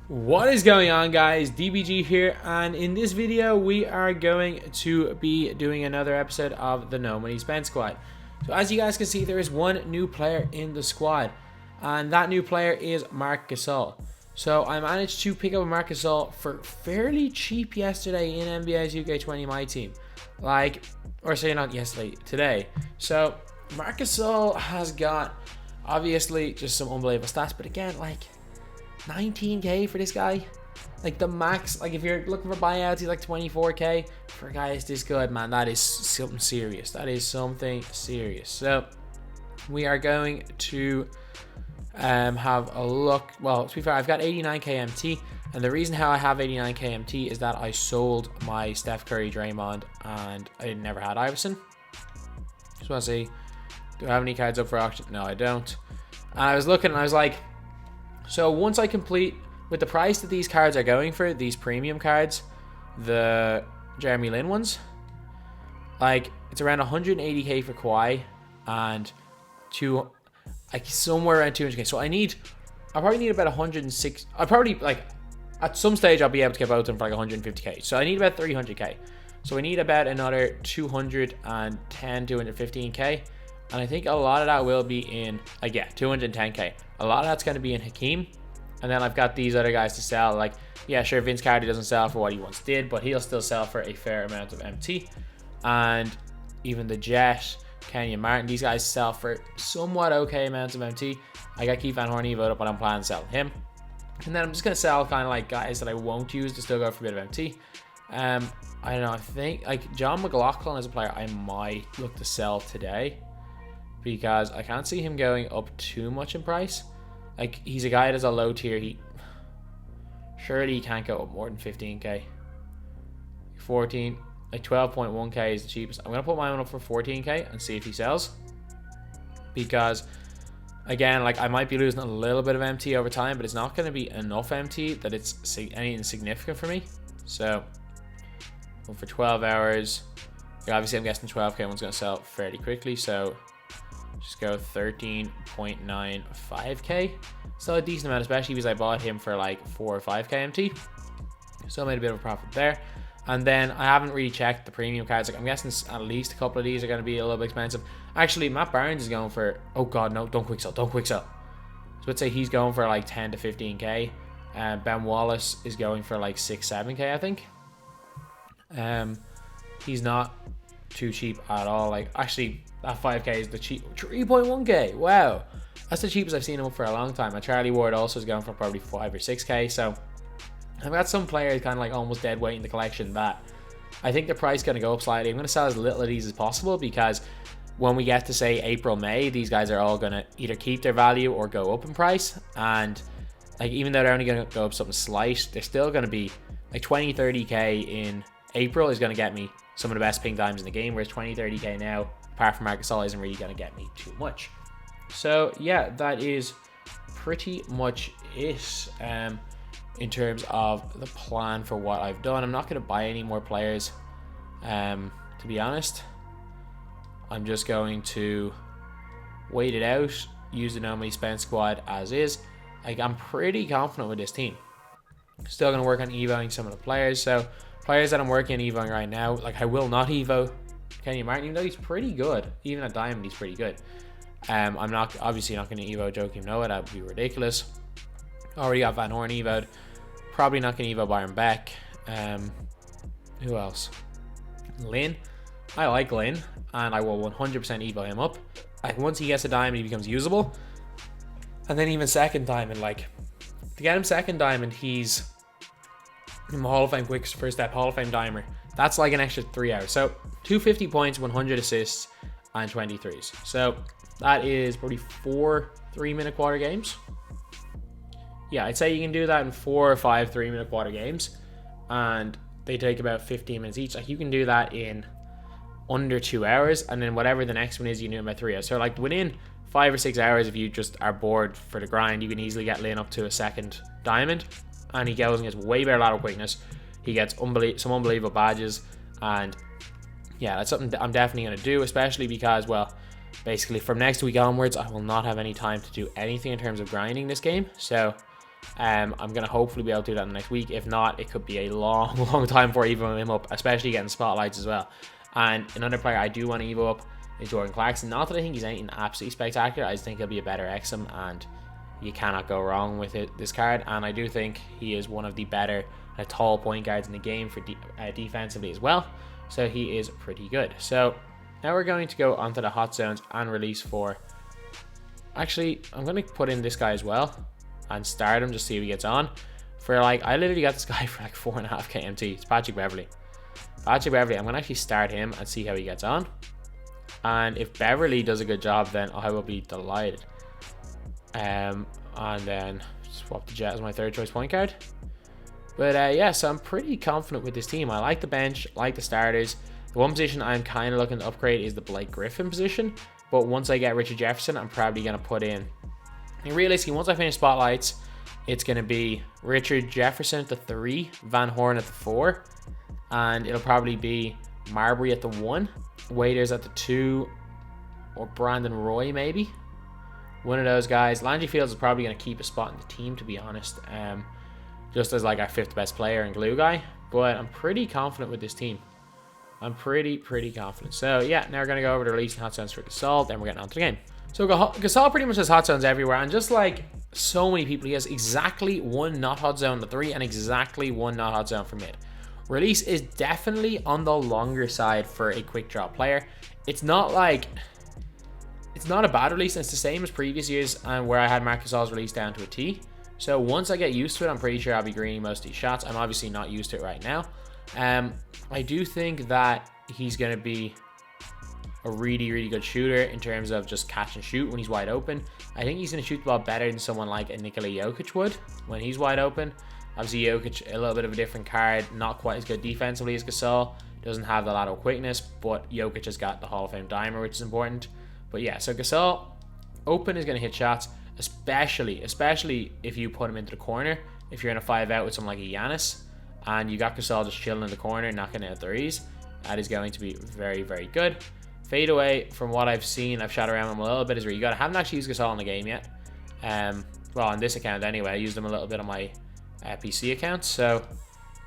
What is going on, guys? DBG here, and in this video we are going to be doing another episode of the No Money Spent squad. So as you guys can see, there is one new player in the squad, and that new player is Marc Gasol. So I managed to pick up Marc Gasol for fairly cheap yesterday in NBA's 2k20 MyTEAM. Today. So Marc Gasol has got obviously just some unbelievable stats, but again, like 19k for this guy. Like the max, like if you're looking for buyouts, he's like 24k. For a guy that's this good, man, that is something serious. That is something serious. So we are going to have a look. Well, to be fair, I've got 89k MT, and the reason how I have 89k MT is that I sold my Steph Curry, Draymond, and I never had Iverson. Just want to see, do I have any cards up for auction? No, I don't. And I was looking and I was like, so once I complete with the price that these cards are going for, these premium cards, the Jeremy Lin ones, like it's around 180k for Kawhi and somewhere around 200k. So I'll probably need about 106. I'll probably, like, at some stage I'll be able to get both of them for like 150k. So I need about 300k. So we need about another 210, 215k. And I think a lot of that will be in, like, yeah, 210k. A lot of that's going to be in Hakeem. And then I've got these other guys to sell. Like, yeah, sure, Vince Carter doesn't sell for what he once did, but he'll still sell for a fair amount of MT. And even the Jet, Kenyon Martin, these guys sell for somewhat okay amounts of MT. I got Keith Van Horn voted up, but I'm planning to sell him. And then I'm just going to sell kind of like guys that I won't use to still go for a bit of MT. I don't know, I think like John McLaughlin as a player I might look to sell today, because I can't see him going up too much in price. Like, he's a guy that's a low tier. Surely he can't go up more than 15k. 14, like 12.1k is the cheapest. I'm gonna put my own up for 14k and see if he sells, because again, like, I might be losing a little bit of MT over time, but it's not going to be enough MT that it's anything significant for me. So for 12 hours, obviously I'm guessing 12k one's going to sell fairly quickly, so just go 13.95k. Still a decent amount, especially because I bought him for like 4 or 5k MT. So I made a bit of a profit there. And then I haven't really checked the premium cards. Like, I'm guessing at least a couple of these are going to be a little bit expensive. Actually, Matt Barnes is going for, oh god, no, don't quick sell, don't quick sell. So I'd say he's going for like 10 to 15k. Ben Wallace is going for like 6, 7k, I think. He's not too cheap at all. Like, actually, that 5k is the cheap. 3.1k, wow, that's the cheapest I've seen him up for a long time. And Charlie Ward also is going for probably 5 or 6k. So I've got some players kind of like almost dead weight in the collection that I think the price is going to go up slightly. I'm going to sell as little of these as possible, because when we get to say April, May, these guys are all going to either keep their value or go up in price. And like, even though they're only going to go up something slight, they're still going to be like 20, 30k in April is going to get me some of the best ping times in the game, whereas 20, 30k now, apart from Marc Gasol, isn't really going to get me too much. So yeah, that is pretty much it in terms of the plan for what I've done. I'm not going to buy any more players, to be honest. I'm just going to wait it out, use the No Money Spent squad as is. Like, I'm pretty confident with this team. Still going to work on evoing some of the players. So players that I'm working on evoing right now, like, I will not evo Kenyon Martin, even though he's pretty good. Even at Diamond, he's pretty good. I'm obviously not going to evo Joakim Noah. That would be ridiculous. Already got Van Horn evoed. Probably not going to evo Byron Beck. Who else? Lin. I like Lin, and I will 100% evo him up. Like, once he gets a diamond, he becomes usable. And then even second diamond, like, to get him second diamond, he's in the Hall of Fame quick first step Hall of Fame dimer. That's like an extra 3 hours. So 250 points, 100 assists, and 23s. So that is probably 4 3-minute quarter games. Yeah, I'd say you can do that in 4 or 5 3-minute quarter games, and they take about 15 minutes each. Like, you can do that in under 2 hours, and then whatever the next one is, you can do it in about 3 hours. So like, within 5 or 6 hours, if you just are bored for the grind, you can easily get Lin up to a second diamond, and he goes and gets way better lateral quickness. He gets some unbelievable badges, and yeah, that's something that I'm definitely going to do, especially because, well, basically from next week onwards, I will not have any time to do anything in terms of grinding this game. So I'm going to hopefully be able to do that in the next week. If not, it could be a long, long time before I evo him up, especially getting spotlights as well. And another player I do want to evo up is Jordan Clarkson. Not that I think he's anything absolutely spectacular. I just think he'll be a better XM, and you cannot go wrong with this card. And I do think he is one of the better tall point guards in the game for defensively as well. So he is pretty good. So now we're going to go onto the hot zones and release for... Actually, I'm going to put in this guy as well and start him, just see if he gets on. For like, I literally got this guy for like 4.5k MT. It's Patrick Beverley. Patrick Beverley, I'm going to actually start him and see how he gets on. And if Beverley does a good job, then I will be delighted. And then swap the Jet as my third choice point guard. But yeah, so I'm pretty confident with this team. I like the bench, like the starters. The one position I'm kind of looking to upgrade is the Blake Griffin position. But once I get Richard Jefferson, I'm probably going to put in... And realistically, once I finish spotlights, it's going to be Richard Jefferson at the 3, Van Horn at the 4, and it'll probably be Marbury at the 1, Waiters at the 2, or Brandon Roy maybe. One of those guys. Landry Fields is probably going to keep a spot in the team, to be honest, just as like our 5th best player and glue guy. But I'm pretty confident with this team. I'm pretty confident. So yeah, now we're going to go over to releasing hot zones for Gasol, then we're getting on to the game. So Gasol pretty much has hot zones everywhere, and just like so many people, he has exactly one not hot zone to 3 and exactly one not hot zone for mid. Release is definitely on the longer side for a quick draw player. It's not like... It's not a bad release, and it's the same as previous years where I had Marc Gasol's release down to a T. So once I get used to it, I'm pretty sure I'll be greening most of these shots. I'm obviously not used to it right now. I do think that he's going to be a really good shooter in terms of just catch and shoot when he's wide open. I think he's going to shoot the ball better than someone like a Nikola Jokic would when he's wide open. Obviously Jokic, a little bit of a different card, not quite as good defensively as Gasol, doesn't have the lateral quickness, but Jokic has got the Hall of Fame dimer, which is important. But yeah, so Gasol open is going to hit shots, especially if you put him into the corner. If you're in a 5-out with someone like a Giannis and you got Gasol just chilling in the corner, knocking out threes, that is going to be very good. Fade away, from what I've seen, I've shot around him a little bit, is really good. I haven't actually used Gasol in the game yet. Well, on this account anyway. I used him a little bit on my PC account, so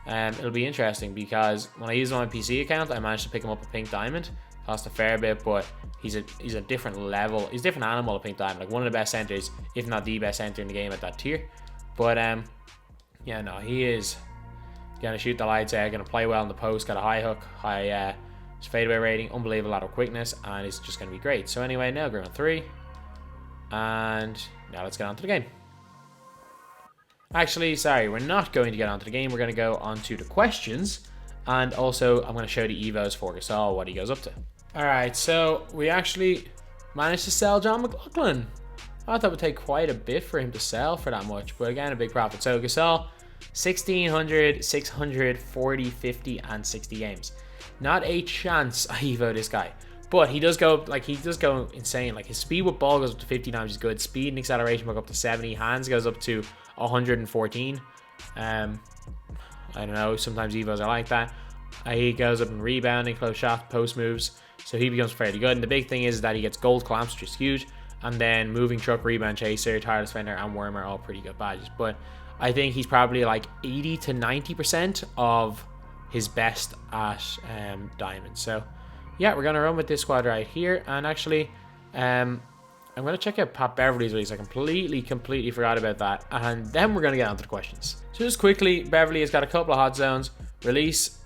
it'll be interesting because when I used him on my PC account, I managed to pick him up a pink diamond. Cost a fair bit, but he's a different level. He's a different animal of pink diamond, like one of the best centers, if not the best center in the game at that tier. But yeah, no, he is gonna shoot the lights out, gonna play well in the post, got a high hook, high fadeaway rating, unbelievable lateral quickness, and it's just going to be great. So anyway, now we're on 3, and now let's get on to the game. Actually, sorry, we're not going to get onto the game. We're going to go on to the questions, and also I'm going to show the evos for Gasol, what he goes up to. Alright, so we actually managed to sell John McLaughlin. I thought it would take quite a bit for him to sell for that much, but again, a big profit. So Gasol, 1,600, 600, 40, 50, and 60 games. Not a chance I evo this guy, but he does go insane. Like his speed with ball goes up to 50 times, is good. Speed and acceleration goes up to 70. Hands goes up to 114. I don't know. Sometimes evos are like that. He goes up in rebounding, close shot, post moves, so he becomes fairly good. And the big thing is that he gets gold clamps, which is huge. And then moving truck, rebound chaser, tireless defender, and wormer, all pretty good badges. But I think he's probably like 80 to 90% of his best at diamond. So yeah, we're gonna run with this squad right here. And actually I'm gonna check out Pat Beverley's release. I completely forgot about that, and then we're gonna get on to the questions. So just quickly, Beverley has got a couple of hot zones. Release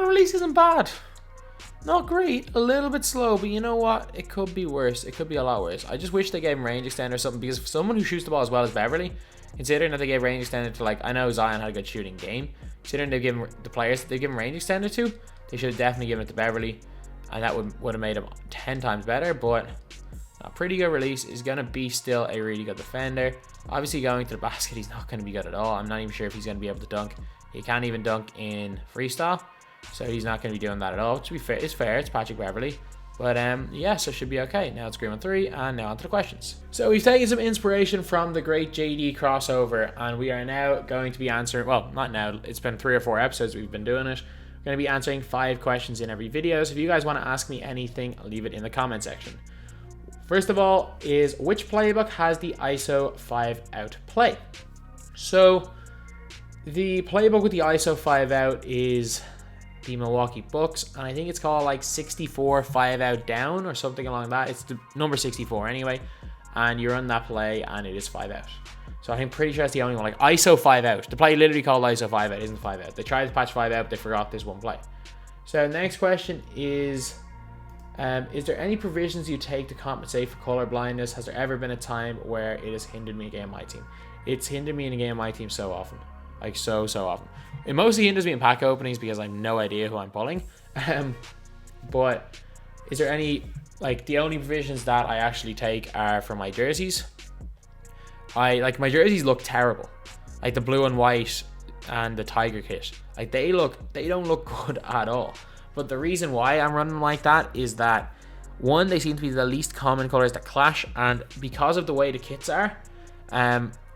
isn't bad, not great, a little bit slow, but you know what, it could be worse. It could be a lot worse. I just wish they gave him range extender or something, because for someone who shoots the ball as well as Beverley, considering that they gave range extender to, like, I know Zion had a good shooting game, considering they've given the players that they've given range extender to, they should have definitely given it to Beverley, and that would have made him 10 times better. But a pretty good release. Is going to be still a really good defender. Obviously going to the basket, he's not going to be good at all. I'm not even sure if he's going to be able to dunk. He can't even dunk in freestyle, so he's not going to be doing that at all. To be fair, it's Patrick Beverley. But yeah, so should be okay. Now it's Green on 3, and now onto the questions. So we've taken some inspiration from the great JD crossover, and we are now going to be answering, well, not now, it's been 3 or 4 episodes we've been doing it. We're going to be answering 5 questions in every video. So if you guys want to ask me anything, leave it in the comment section. First of all is, which playbook has the ISO 5-out play? So the playbook with the ISO 5 out is the Milwaukee Bucks, and I think it's called like 64 5 out down or something along that. It's the number 64 anyway, and you run that play and it is 5 out. So I'm pretty sure it's the only one. Like ISO 5 out. The play literally called ISO 5 out isn't 5 out. They tried to patch 5 out, but they forgot this one play. So next question is there any provisions you take to compensate for color blindness? Has there ever been a time where it has hindered me in a game of MyTEAM? It's hindered me in a game of MyTEAM so often. Like so often. It mostly hinders me in pack openings because I have no idea who I'm pulling. But is there any, like, the only provisions that I actually take are for my jerseys. My jerseys look terrible. Like the blue and white and the tiger kit. Like they don't look good at all. But the reason why I'm running like that is that, one, they seem to be the least common colors that clash, and because of the way the kits are,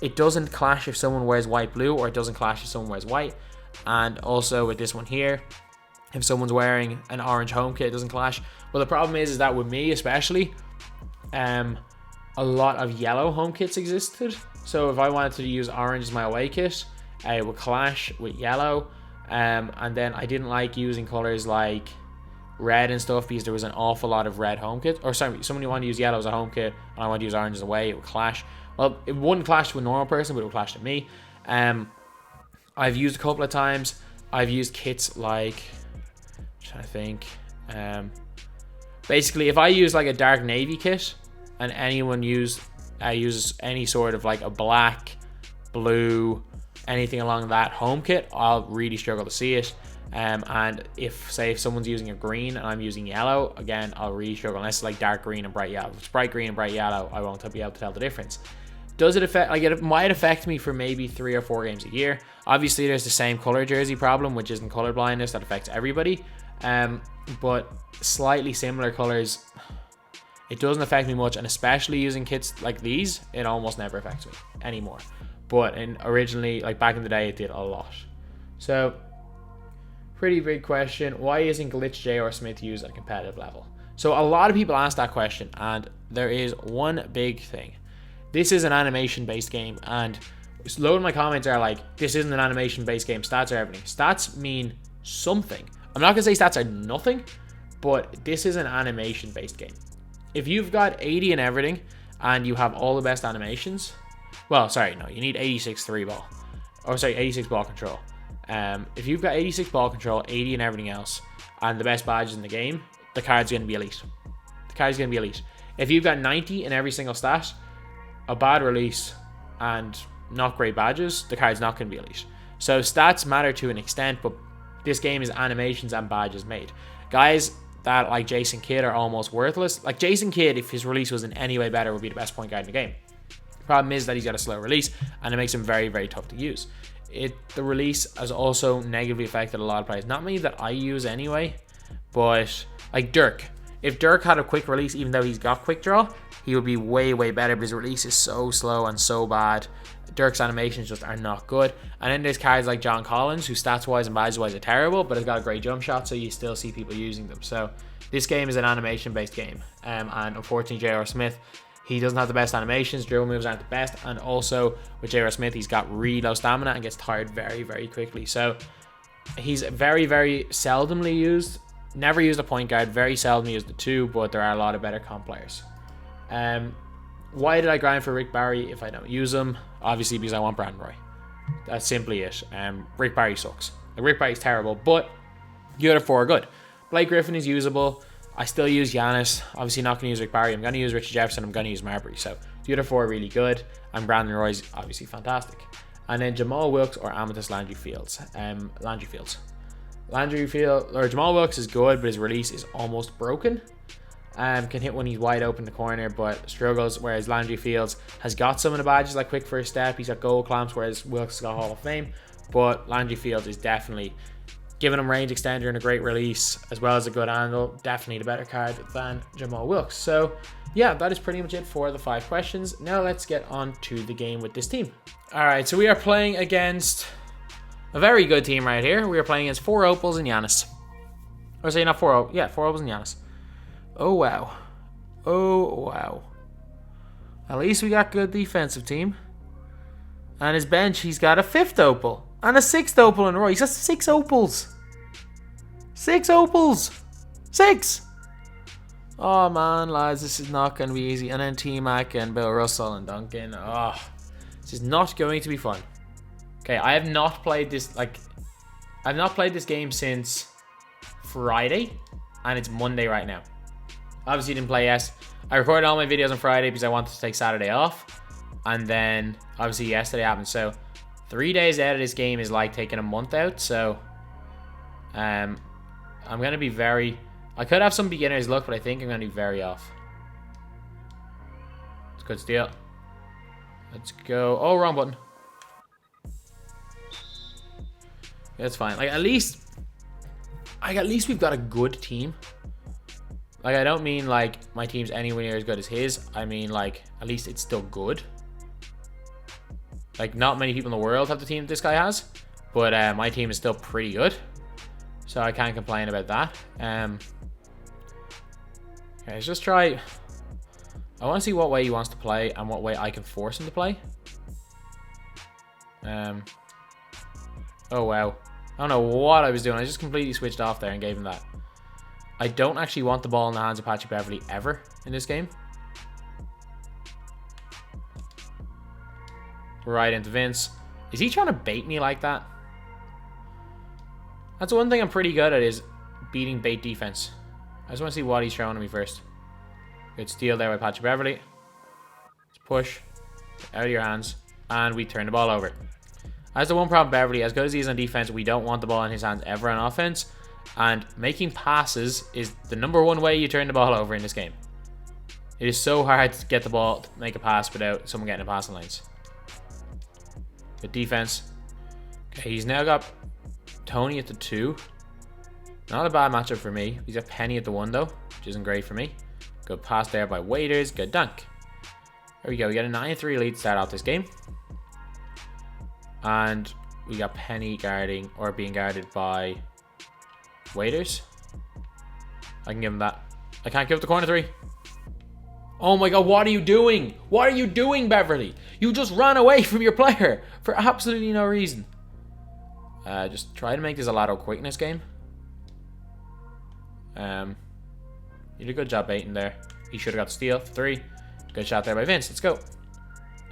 it doesn't clash if someone wears white blue, or it doesn't clash if someone wears white. And also with this one here, if someone's wearing an orange home kit, it doesn't clash. Well, the problem is that with me especially, a lot of yellow home kits existed. So if I wanted to use orange as my away kit, it would clash with yellow. And then I didn't like using colors like red and stuff because there was an awful lot of red home kit. Or sorry, somebody wanted to use yellow as a home kit and I wanted to use orange as away, it would clash. Well, it wouldn't clash with a normal person, but it would clash with me. I've used a couple of times. I've used kits like, I'm trying to think. Basically, if I use like a dark navy kit and anyone uses any sort of like a black, blue, anything along that home kit, I'll really struggle to see it. And if someone's using a green and I'm using yellow, again, I'll really struggle unless it's like dark green and bright yellow. If it's bright green and bright yellow, I won't be able to tell the difference. Does it affect, like, it might affect me for maybe 3 or 4 games a year. Obviously there's the same color jersey problem, which isn't color blindness, that affects everybody. But slightly similar colors, it doesn't affect me much, and especially using kits like these, it almost never affects me anymore. But originally, like back in the day, it did a lot. So pretty big question. Why isn't Glitch J.R. Smith used at a competitive level? So a lot of people ask that question, and there is one big thing. This is an animation-based game, and a load of my comments are like, this isn't an animation-based game, stats are everything. Stats mean something. I'm not going to say stats are nothing, but this is an animation-based game. If you've got 80 and everything, and you have all the best animations, well, sorry, no, you need 86 3 ball. Or sorry, 86 ball control. If you've got 86 ball control, 80 and everything else, and the best badges in the game, the card's going to be elite. The card's going to be elite. If you've got 90 in every single stat, a bad release, and not great badges, the card's not going to be elite. So stats matter to an extent, but this game is animations and badges made. Guys that like Jason Kidd are almost worthless. Like Jason Kidd, if his release was in any way better, would be the best point guard in the game. The problem is that he's got a slow release, and it makes him very, very tough to use. The release has also negatively affected a lot of players. Not many that I use anyway, but like Dirk. If Dirk had a quick release, even though he's got quick draw, he would be way, way better, but his release is so slow and so bad. Dirk's animations just are not good. And then there's cards like John Collins, who stats-wise and badges-wise are terrible, but has got a great jump shot, so you still see people using them. So this game is an animation-based game. And unfortunately, J.R. Smith, he doesn't have the best animations, dribble moves aren't the best, and also with J.R. Smith, he's got really low stamina and gets tired very, very quickly. So he's very, very seldomly used. Never used a point guard, very seldom used the 2, but there are a lot of better comp players. Why did I grind for Rick Barry if I don't use him? Obviously because I want Brandon Roy. That's simply it. Rick Barry sucks. Like, Rick Barry's terrible, but the other 4 are good. Blake Griffin is usable. I still use Giannis. Obviously not going to use Rick Barry. I'm going to use Richard Jefferson. I'm going to use Marbury. So the other 4 are really good, and Brandon Roy's obviously fantastic. And then Jamal Wilkes or Amethyst Landry Fields. Jamal Wilkes is good, but his release is almost broken. Can hit when he's wide open in the corner, but struggles, whereas Landry Fields has got some of the badges like quick first step, he's got goal clamps, whereas Wilkes has got Hall of Fame. But Landry Fields is definitely, giving him range extender and a great release as well as a good handle, definitely the better card than Jamal Wilkes. So yeah, that is pretty much it for the 5 questions. Now let's get on to the game with this team. Alright, so we are playing against a very good team right here. We are playing against 4 Opals and Giannis. Or say not 4 Opals, yeah, 4 Opals and Giannis. Oh wow. Oh wow. At least we got good defensive team. And his bench, he's got a 5th opal. And a 6th opal in a row. He's got 6 opals. 6 opals. 6. Oh, man, lads. This is not going to be easy. And then T-Mac and Bill Russell and Duncan. Oh, this is not going to be fun. Okay, I have not played this, like... I've not played this game since Friday. And it's Monday right now. Obviously, didn't play yes. I recorded all my videos on Friday because I wanted to take Saturday off. And then, obviously, yesterday happened. So, 3 days out of this game is like taking a month out. So, I'm going to be very... I could have some beginner's luck, but I think I'm going to be very off. It's a good steal. Let's go. Oh, wrong button. That's fine. Like, at least we've got a good team. Like, I don't mean, like, my team's anywhere near as good as his. I mean, like, at least it's still good. Like, not many people in the world have the team that this guy has. But my team is still pretty good. So I can't complain about that. Okay, let's just try... I want to see what way he wants to play and what way I can force him to play. Oh, wow. I don't know what I was doing. I just completely switched off there and gave him that. I don't actually want the ball in the hands of Patrick Beverley ever in this game. Right into Vince. Is he trying to bait me like that? That's one thing I'm pretty good at, is beating bait defense. I just want to see what he's throwing at me first. Good steal there by Patrick Beverley. Let's push. Out of your hands. And we turn the ball over. That's the one problem, Beverley. As good as he is on defense, we don't want the ball in his hands ever on offense. And making passes is the #1 way you turn the ball over in this game. It is so hard to get the ball to make a pass without someone getting in passing lanes. Good defense. Okay, he's now got Tony at the 2. Not a bad matchup for me. He's got Penny at the 1 though, which isn't great for me. Good pass there by Waiters. Good dunk. There we go. We got a 9-3 lead to start out this game. And we got Penny guarding, or being guarded by Waiters. I can give him that. I can't give up the corner 3. Oh my god, what are you doing? What are you doing, Beverley? You just ran away from your player for absolutely no reason. Just try to make this a lateral quickness game. You did a good job baiting there. He should have got the steal for 3. Good shot there by Vince. Let's go.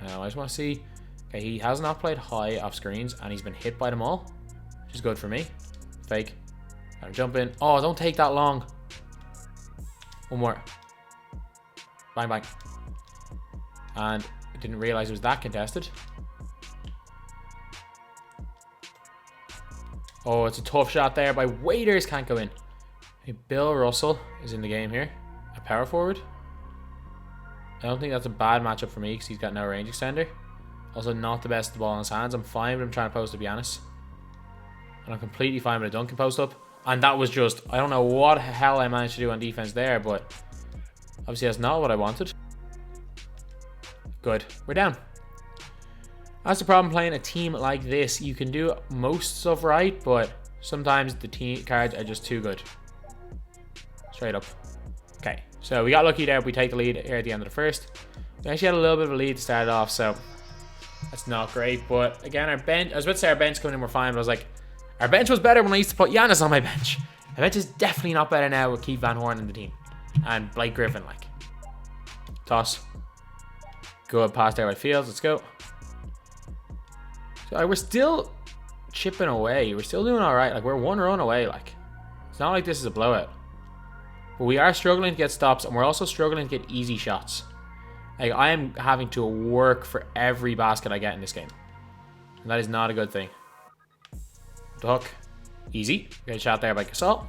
I just want to see. Okay, he has not played high off screens, and he's been hit by them all, which is good for me. Fake. I'm jumping. Oh, don't take that long. One more. Bang, bang. And I didn't realize it was that contested. Oh, it's a tough shot there by Waiters. Can't go in. Hey, Bill Russell is in the game here. A power forward. I don't think that's a bad matchup for me because he's got no range extender. Also, not the best of the ball in his hands. I'm fine with him trying to post, to be honest. And I'm completely fine with a dunking post up. And that was just... I don't know what the hell I managed to do on defense there, but... Obviously, that's not what I wanted. Good. We're down. That's the problem playing a team like this. You can do most stuff right, but sometimes the team cards are just too good. Straight up. Okay, so we got lucky there. We take the lead here at the end of the first. We actually had a little bit of a lead to start off, so that's not great. But again, our bench, I was about to say our bench coming in were fine, but I was like, our bench was better when I used to put Giannis on my bench. Our bench is definitely not better now with Keith Van Horn in the team. And Blake Griffin, like. Toss. Good pass there by Fields. Let's go. So we're still chipping away. We're still doing all right. Like, we're 1 run away. Like, it's not like this is a blowout. But we are struggling to get stops, and we're also struggling to get easy shots. Like, I am having to work for every basket I get in this game. And that is not a good thing. The hook. Easy. Good shot there by Gasol.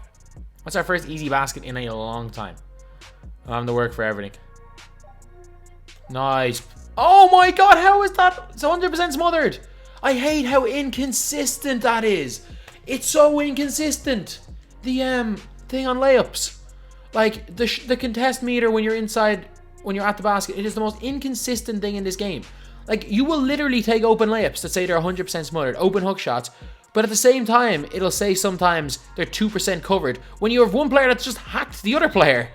That's our first easy basket in a long time. I'm having to work for everything. Nice. Oh my god, how is that? It's 100% smothered. I hate how inconsistent that is. It's so inconsistent. The thing on layups. Like, the contest meter when you're inside, when you're at the basket, it is the most inconsistent thing in this game. Like, you will literally take open layups that say they're 100% smothered, open hook shots, but at the same time, it'll say sometimes they're 2% covered when you have one player that's just hacked the other player.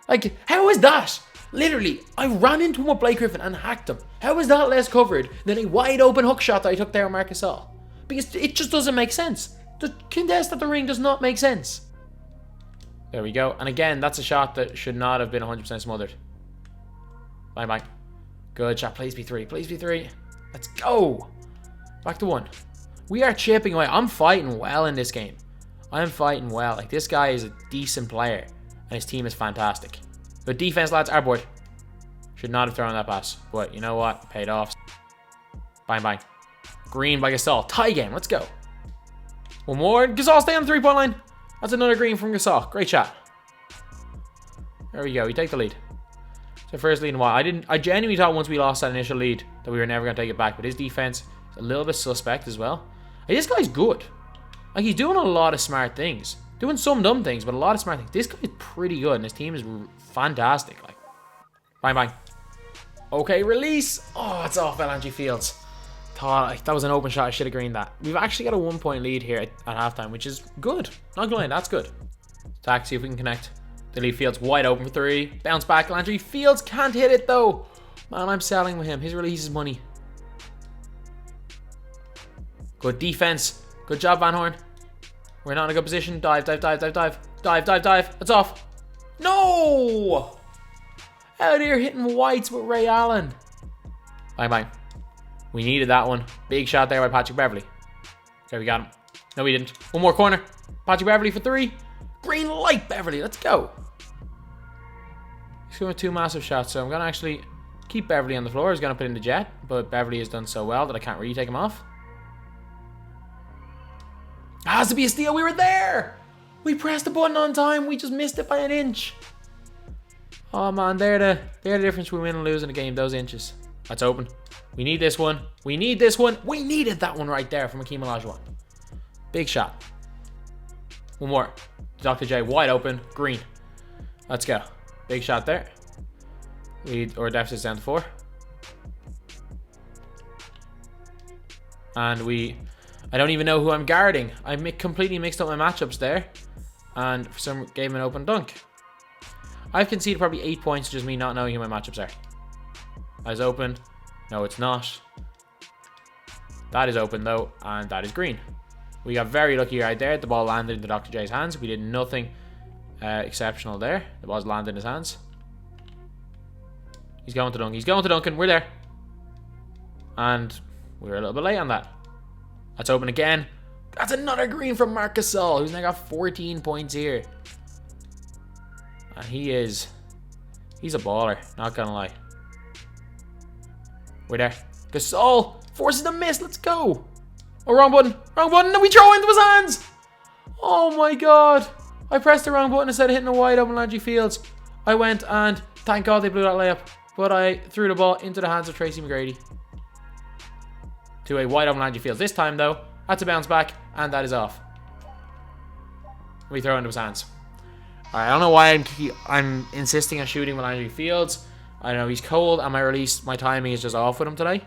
Like, how is that? Literally, I ran into him with Blake Griffin and hacked him. How is that less covered than a wide open hook shot that I took there with Marc Gasol? Because it just doesn't make sense. The contest at the ring does not make sense. There we go. And again, that's a shot that should not have been 100% smothered. Bye. Good shot. Please be 3. Please be 3. Let's go. Back to 1. We are chipping away. I'm fighting well in this game. I'm fighting well. Like, this guy is a decent player. And his team is fantastic. Good defense, lads. Our board. Should not have thrown that pass. But you know what? Paid off. Bang. Green by Gasol. Tie game. Let's go. One more. Gasol, stay on the 3-point line. That's another green from Gasol. Great shot. There we go. We take the lead. So first lead in a while. I genuinely thought once we lost that initial lead that we were never going to take it back. But his defense is a little bit suspect as well. Like, this guy's good. Like, he's doing a lot of smart things. Doing some dumb things, but a lot of smart things. This guy is pretty good, and his team is fantastic. Like, bang. Okay, release. Oh, it's off by Landry Fields. Thought that was an open shot. I should have greened that. We've actually got a 1-point lead here at halftime, which is good. Not gonna lie, that's good. Attack, see if we can connect. They leave Fields wide open for 3. Bounce back, Landry Fields can't hit it though. Man, I'm selling with him. His release is money. Good defense. Good job, Van Horn. We're not in a good position. Dive. It's off. No! Out here hitting whites with Ray Allen. Bang. We needed that one. Big shot there by Patrick Beverley. Okay, we got him. No, we didn't. One more corner. Patrick Beverley for 3. Green light, Beverley. Let's go. He's going with 2 massive shots, so I'm going to actually keep Beverley on the floor. He's going to put in the jet, but Beverley has done so well that I can't really take him off. It has to be a steal. We were there. We pressed the button on time. We just missed it by an inch. Oh, man. They're the difference between winning and losing a game. Those inches. That's open. We need this one. We need this one. We needed that one right there from Hakeem Olajuwon. Big shot. One more. Dr. J wide open. Green. Let's go. Big shot there. Our deficit's down to 4. And I don't even know who I'm guarding. I completely mixed up my matchups there. And for some gave him an open dunk. I've conceded probably 8 points, just me not knowing who my matchups are. That is open. No, it's not. That is open though, and that is green. We got very lucky right there. The ball landed into Dr. J's hands. We did nothing exceptional there. The ball's landed in his hands. He's going to dunk. He's going to Duncan. We're there. And we're a little bit late on that. That's open again. That's another green from Marc Gasol, who's now got 14 points here. And he's a baller, not gonna lie. We're there. Gasol forces the miss. Let's go. Oh, wrong button. Wrong button. And we throw into his hands. Oh my god. I pressed the wrong button instead of hitting a wide open Landry Fields. I went and thank god they blew that layup. But I threw the ball into the hands of Tracy McGrady. To a wide open Landry Fields. This time though, that's a bounce back. And that is off. We throw into his hands. Alright, I don't know why I'm insisting on shooting with Landry Fields. I know he's cold and my timing is just off with him today.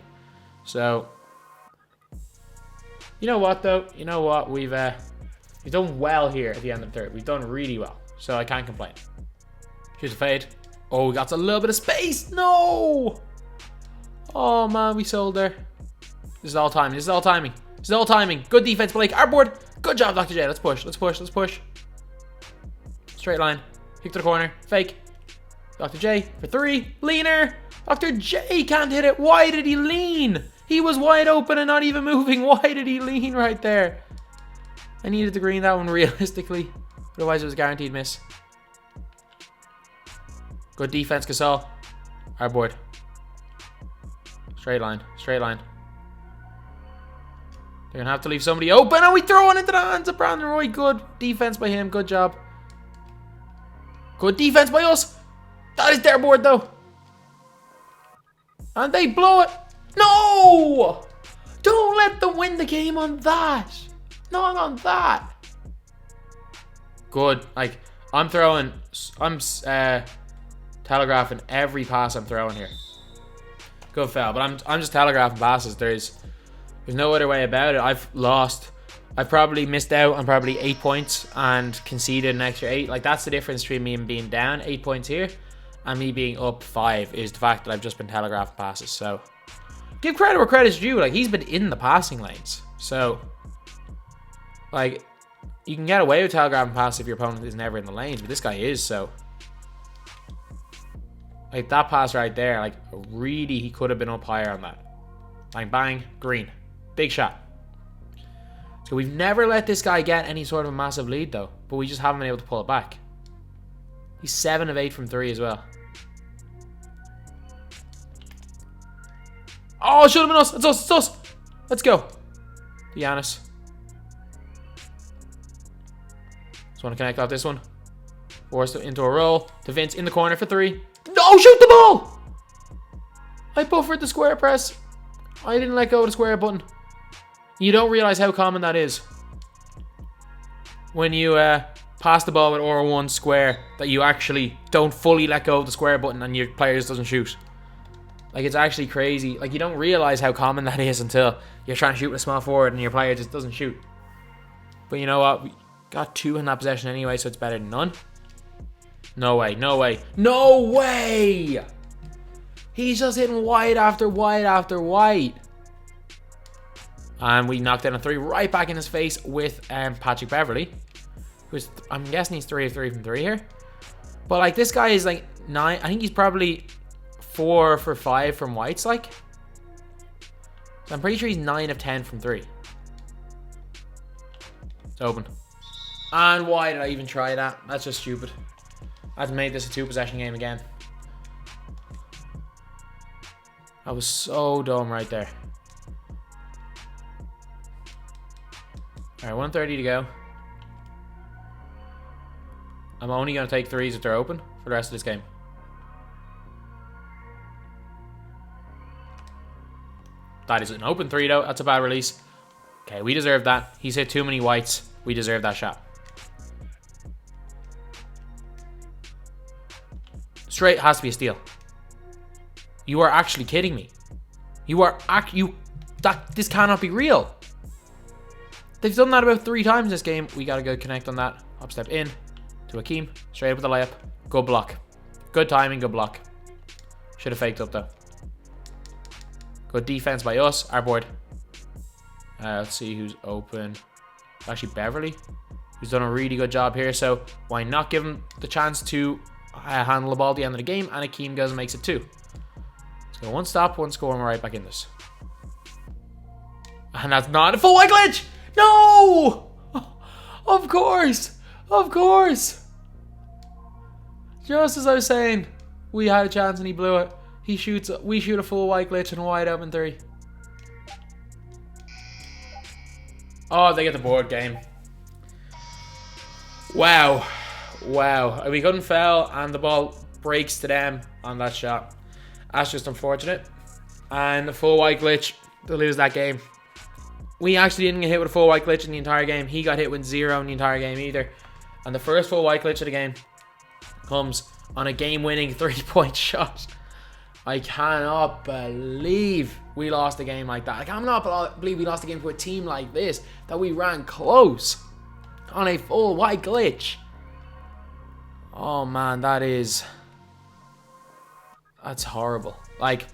So, you know what though? You know what? We've done well here at the end of the third. We've done really well. So I can't complain. Here's a fade. Oh, we got a little bit of space. No! Oh man, we sold there. This is all timing. This is all timing. This is all timing. Good defense, Blake. Our board. Good job, Dr. J. Let's push. Let's push. Let's push. Straight line. Kick to the corner. Fake. Dr. J for 3. Leaner. Dr. J can't hit it. Why did he lean? He was wide open and not even moving. Why did he lean right there? I needed to green that one realistically. Otherwise, it was a guaranteed miss. Good defense, Gasol. Our board. Straight line. Straight line. They're going to have to leave somebody open. And we throw it into the hands of Brandon Roy. Good defense by him. Good job. Good defense by us. That is their board, though. And they blow it. No! Don't let them win the game on that. Not on that. Good. Like, I'm telegraphing every pass I'm throwing here. Good foul. But I'm just telegraphing passes. There's no other way about it. I've probably missed out on probably 8 points and conceded an extra 8. Like, that's the difference between me and being down 8 points here and me being up 5 is the fact that I've just been telegraphing passes. So give credit where credit's due. Like, he's been in the passing lanes. So, like, you can get away with telegraphing passes if your opponent is never in the lanes, but this guy is. So, like, that pass right there, like, really, he could have been up higher on that. Bang, bang, green. Big shot. So we've never let this guy get any sort of a massive lead, though. But we just haven't been able to pull it back. He's 7 of 8 from 3 as well. Oh, it should have been us. It's us. It's us. Let's go. Giannis. Just want to connect out this one. Force it into a roll. To Vince in the corner for 3. No, shoot the ball! I buffered the square press. I didn't let go of the square button. You don't realize how common that is. When you pass the ball with R1 square, that you actually don't fully let go of the square button and your player just doesn't shoot. Like, it's actually crazy. Like, you don't realize how common that is until you're trying to shoot with a small forward and your player just doesn't shoot. But you know what? We got 2 in that possession anyway, so it's better than none. No way, no way, no way! He's just hitting wide after wide after wide. And we knocked in a 3 right back in his face with Patrick Beverley. Who's, I'm guessing he's 3 of 3 from 3 here. But like, this guy is like 9. I think he's probably 4 for 5 from whites, like. So I'm pretty sure he's 9 of 10 from 3. It's open. And why did I even try that? That's just stupid. I've made this a 2 possession game again. I was so dumb right there. Alright, 1:30 to go. I'm only going to take 3s if they're open for the rest of this game. That is an open 3 though. That's a bad release. Okay, we deserve that. He's hit too many whites. We deserve that shot. Straight has to be a steal. You are actually kidding me. This cannot be real. They've done that about 3 times this game. We got to go connect on that. Up step in to Hakeem. Straight up with the layup. Good block. Good timing, good block. Should have faked up though. Good defense by us. Our board. Let's see who's open. Actually, Beverly, who's done a really good job here. So why not give him the chance to handle the ball at the end of the game? And Hakeem goes and makes it 2. Let's go 1 stop, 1 score, and we're right back in this. And that's not a full white glitch. No! Of course! Of course! Just as I was saying, we had a chance and he blew it. We shoot a full white glitch and a wide open 3. Oh, they get the board game. Wow. Wow. We couldn't foul and the ball breaks to them on that shot. That's just unfortunate. And the full white glitch to lose that game. We actually didn't get hit with a full white glitch in the entire game. He got hit with 0 in the entire game either. And the first full white glitch of the game comes on a game-winning 3-point shot. I cannot believe we lost a game like that. I cannot believe we lost a game to a team like this, that we ran close on a full white glitch. Oh man, that's horrible. Like,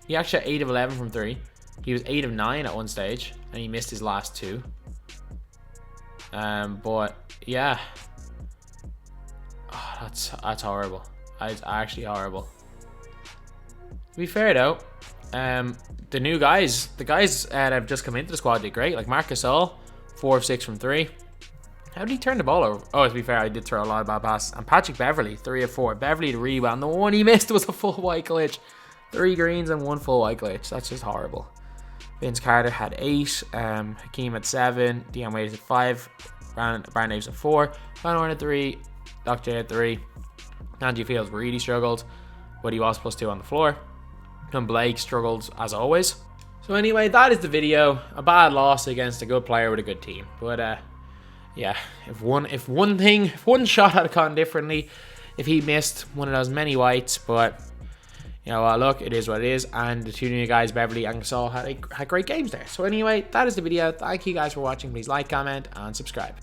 he actually had 8 of 11 from 3. He was 8 of 9 at one stage, and he missed his last 2. But yeah, oh, that's horrible. It's actually horrible. To be fair though, the new guys, the guys that have just come into the squad did great. Like Marc Gasol, 4 of 6 from 3. How did he turn the ball over? Oh, to be fair, I did throw a lot of bad passes. And Patrick Beverley, 3 of 4. Beverley the rebound. The one he missed was a full white glitch. 3 greens and 1 full white glitch. That's just horrible. Vince Carter had 8. Hakeem had 7. Deion Wade had 5. Brian Davis had 4. Van Horn had 3. Doc J had 3. Andrew Fields really struggled, but he was +2 on the floor. And Blake struggled as always. So anyway, that is the video. A bad loss against a good player with a good team. But yeah, if one shot had gone differently, if he missed one of those many whites, but you know what, look, it is what it is. And the 2 new guys, Beverly and Gasol, had great games there. So anyway, that is the video. Thank you guys for watching. Please like, comment, and subscribe.